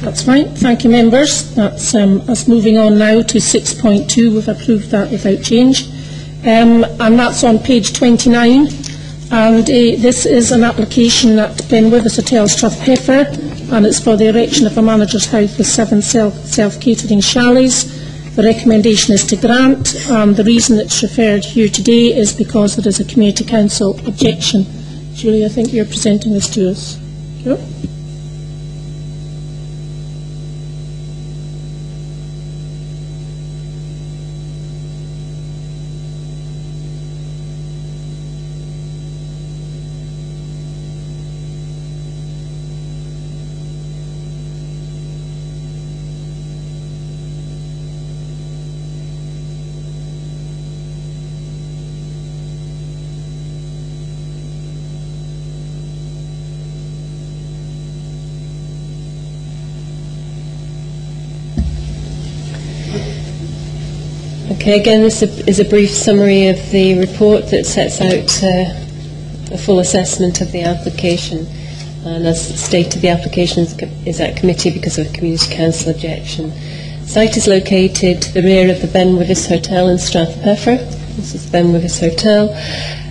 That's fine. Thank you, members. That's us moving on now to 6.2. We've approved that without change. And that's on page 29. And this is an application at Ben Wyvis Hotel, Strathpeffer, and it's for the erection of a manager's house with 7 self-catering chalets. The recommendation is to grant, and the reason it's referred here today is because there is a Community Council objection. Julie, I think you're presenting this to us. Sure. Okay, again, this is a brief summary of the report that sets out a full assessment of the application. And as stated, the application is at committee because of a Community Council objection. The site is located to the rear of the Ben Wyvis Hotel in Strathpeffer. This is the Ben Wyvis Hotel.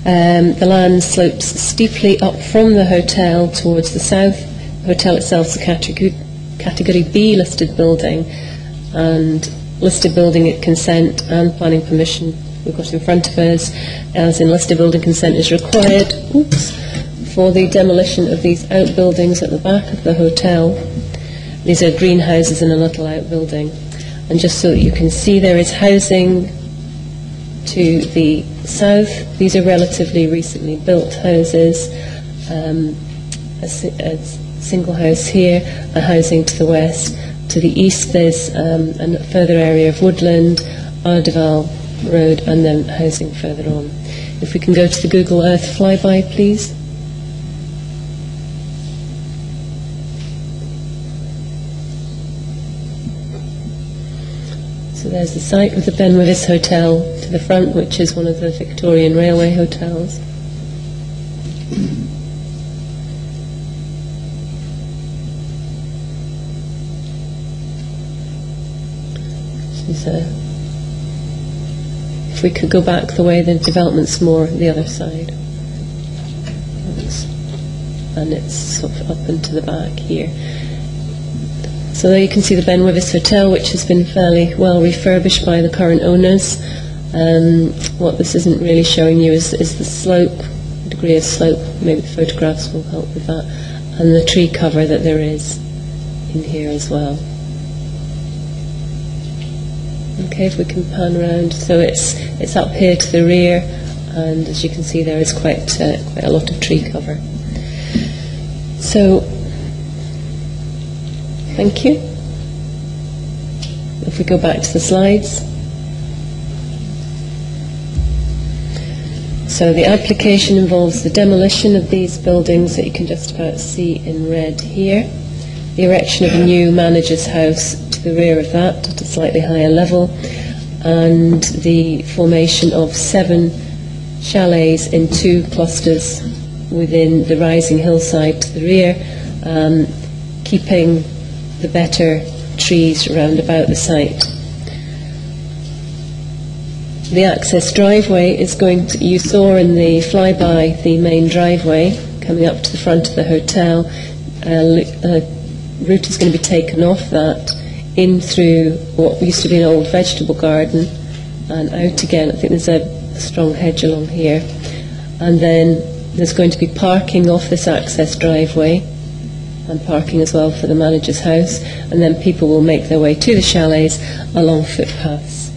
The land slopes steeply up from the hotel towards the south. The hotel itself is a Category B listed building, and listed building consent and planning permission we've got in front of us, as in listed building consent is required for the demolition of these outbuildings at the back of the hotel. These are greenhouses in a little outbuilding. And just so that you can see, there is housing to the south. These are relatively recently built houses. A single house here, a housing to the west. To the east there's a further area of woodland, Ardeval Road, and then housing further on. If we can go to the Google Earth flyby, please. So there's the site with the Ben Wyvis Hotel to the front, which is one of the Victorian Railway hotels. If we could go back the way the development's more the other side, and it's sort of up into the back here. So there you can see the Ben Wyvis Hotel, which has been fairly well refurbished by the current owners. What this isn't really showing you is the slope, the degree of slope. Maybe the photographs will help with that, and the tree cover that there is in here as well. Okay, if we can pan around, so it's up here to the rear, and as you can see there is quite a lot of tree cover. So, thank you. If we go back to the slides. So the application involves the demolition of these buildings that you can just about see in red here, the erection of a new manager's house to the rear of that at a slightly higher level, and the formation of 7 chalets in 2 clusters within the rising hillside to the rear, keeping the better trees round about the site. The access driveway is going to, you saw in the flyby, the main driveway coming up to the front of the hotel. Route is going to be taken off that in through what used to be an old vegetable garden and out again. I think there's a strong hedge along here, and then there's going to be parking off this access driveway and parking as well for the manager's house, and then people will make their way to the chalets along footpaths,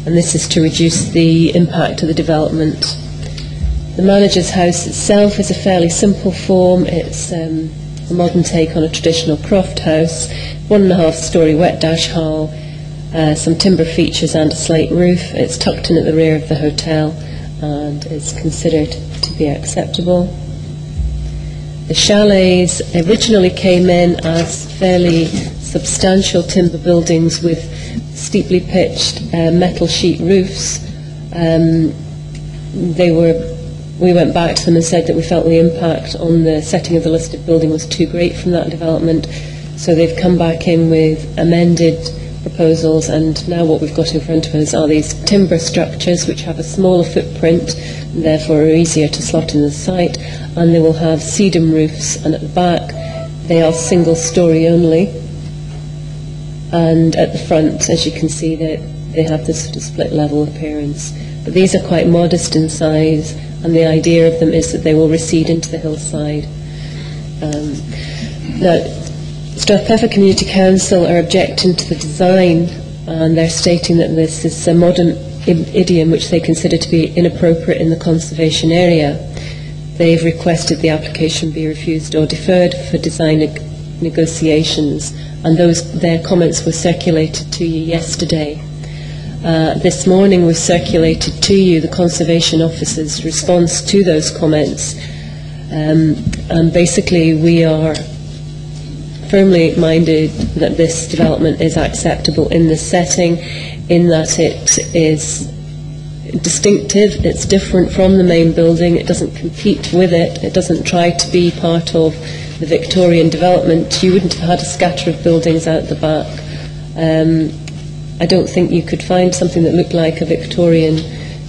and this is to reduce the impact of the development. The manager's house itself is a fairly simple form. It's a modern take on a traditional croft house, 1.5-storey wet dash hall, some timber features and a slate roof. It's tucked in at the rear of the hotel and is considered to be acceptable. The chalets originally came in as fairly substantial timber buildings with steeply pitched metal sheet roofs. We went back to them and said that we felt the impact on the setting of the listed building was too great from that development, So they've come back in with amended proposals, and now what we've got in front of us are these timber structures which have a smaller footprint and therefore are easier to slot in the site, and they will have sedum roofs, and at the back they are single storey only, and at the front, as you can see, they have this sort of split level appearance. But these are quite modest in size, and the idea of them is that they will recede into the hillside. Now, Strathpeffer Community Council are objecting to the design, and they're stating that this is a modern idiom which they consider to be inappropriate in the conservation area. They've requested the application be refused or deferred for design negotiations, and their comments were circulated to you yesterday. This morning we've circulated to you the Conservation Officer's response to those comments, and basically we are firmly minded that this development is acceptable in this setting, in that it is distinctive, it's different from the main building, it doesn't compete with it, it doesn't try to be part of the Victorian development. You wouldn't have had a scatter of buildings out the back. I don't think you could find something that looked like a Victorian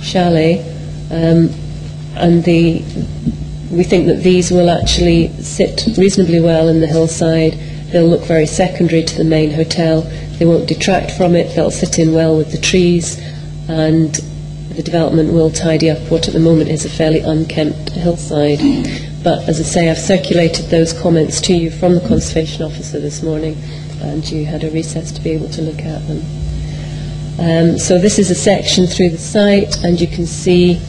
chalet, and we think that these will actually sit reasonably well in the hillside. They'll look very secondary to the main hotel. They won't detract from it. They'll sit in well with the trees, and the development will tidy up what at the moment is a fairly unkempt hillside. But as I say, I've circulated those comments to you from the Conservation Officer this morning, and you had a recess to be able to look at them. So this is a section through the site, and you can see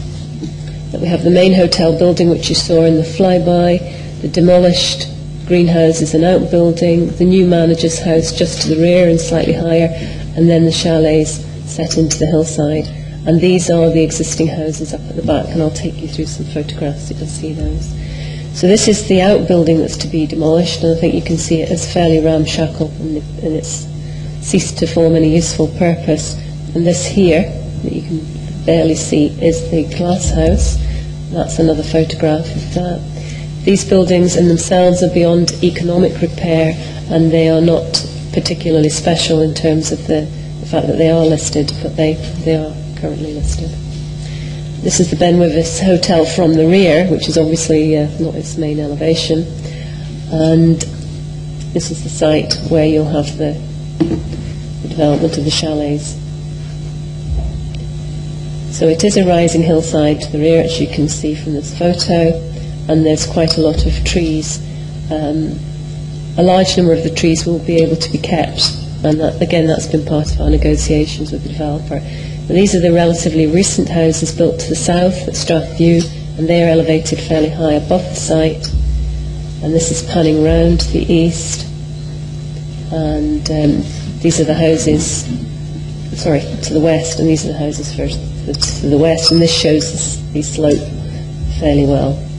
that we have the main hotel building, which you saw in the flyby, the demolished greenhouses and outbuilding, the new manager's house just to the rear and slightly higher, and then the chalets set into the hillside. And these are the existing houses up at the back, and I'll take you through some photographs so you'll see those. So this is the outbuilding that's to be demolished, and I think you can see it as fairly ramshackle, and it's ceased to form any useful purpose. And this here, that you can barely see, is the glass house. That's another photograph of that. These buildings in themselves are beyond economic repair, and they are not particularly special in terms of the fact that they are listed, but they are currently listed. This is the Ben Wyvis Hotel from the rear, which is obviously not its main elevation, and this is the site where you'll have the development of the chalets. So it is a rising hillside to the rear, as you can see from this photo, and there's quite a lot of trees. A large number of the trees will be able to be kept, and that, again, that's been part of our negotiations with the developer. But these are the relatively recent houses built to the south at Strathview, and they are elevated fairly high above the site. And this is panning round to the east, and these are the houses, sorry, to the west, and these are the houses first to the west, and this shows the slope fairly well.